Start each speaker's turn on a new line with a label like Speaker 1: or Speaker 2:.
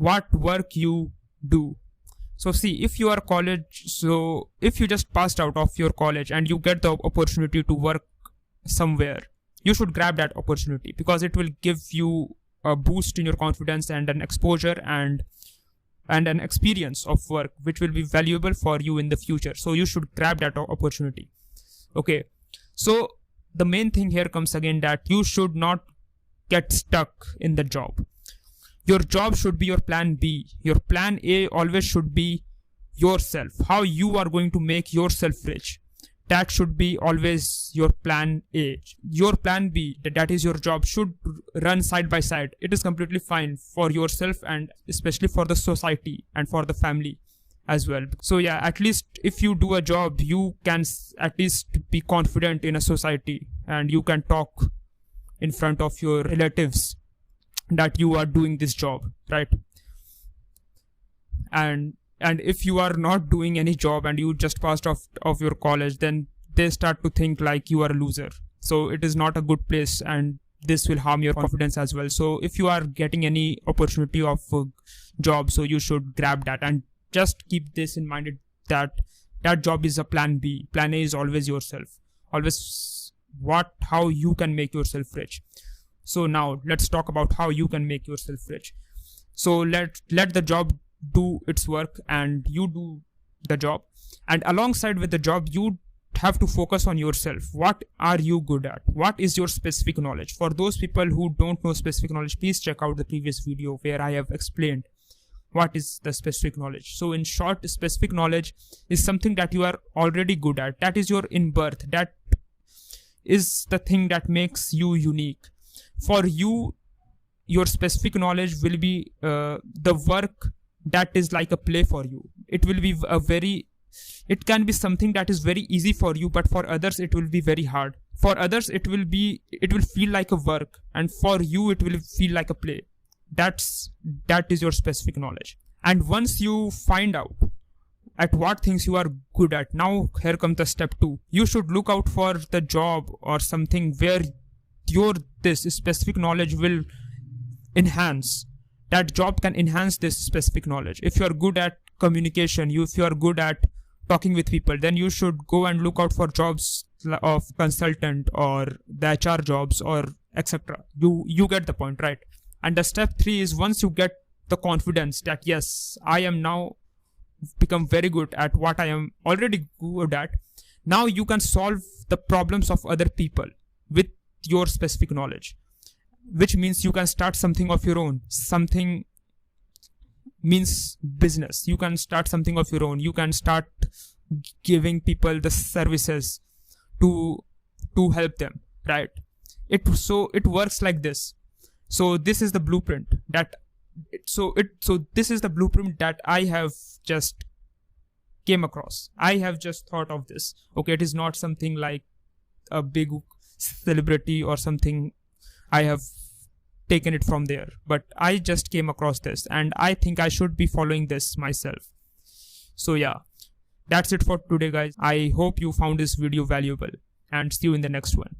Speaker 1: what work you do. So see, if you are college, so if you just passed out of your college and you get the opportunity to work somewhere, you should grab that opportunity, because it will give you a boost in your confidence and an exposure and an experience of work which will be valuable for you in the future. So you should grab that opportunity. Okay, so the main thing here comes again, that you should not get stuck in the job. Your job should be your plan B. Your plan A always should be yourself, how you are going to make yourself rich. That should be always your plan A. Your plan B, that is your job, should run side by side. It is completely fine for yourself, and especially for the society and for the family as well. So yeah, at least if you do a job, you can at least be confident in a society, and you can talk in front of your relatives that you are doing this job, right? And if you are not doing any job and you just passed off of your college, then they start to think like you are a loser. So it is not a good place, and this will harm your confidence as well. So if you are getting any opportunity of a job, so you should grab that, and just keep this in mind, that that job is a plan B. Plan A is always yourself. Always how you can make yourself rich. So now let's talk about how you can make yourself rich. So let the job do its work, and you do the job, and alongside with the job, you have to focus on yourself. What are you good at? What is your specific knowledge? For those people who don't know specific knowledge, please check out the previous video where I have explained what is the specific knowledge. So in short, specific knowledge is something that you are already good at. That is your in birth. That is the thing that makes you unique. For you, your specific knowledge will be the work that is like a play for you. It will be it can be something that is very easy for you, but for others it will be very hard. For others it will feel like a work, and for you it will feel like a play. That is your specific knowledge. And once you find out at what things you are good at, now here comes the step 2. You should look out for the job or something where this specific knowledge will enhance. That job can enhance this specific knowledge. If you are good at communication, if you are good at talking with people, then you should go and look out for jobs of consultant or the HR jobs or etc. You get the point, right? And the step 3 is, once you get the confidence that yes, I am now become very good at what I am already good at, now you can solve the problems of other people with your specific knowledge, which means you can start something of your own. Something means business. You can start something of your own. You can start giving people the services to help them, right? It works like this. So this is the blueprint that this is the blueprint that I have just came across. I have just thought of this. Okay, it is not something like a big celebrity or something. I have taken it from there, but I just came across this, and I think I should be following this myself. So yeah, that's it for today, guys. I hope you found this video valuable, and see you in the next one.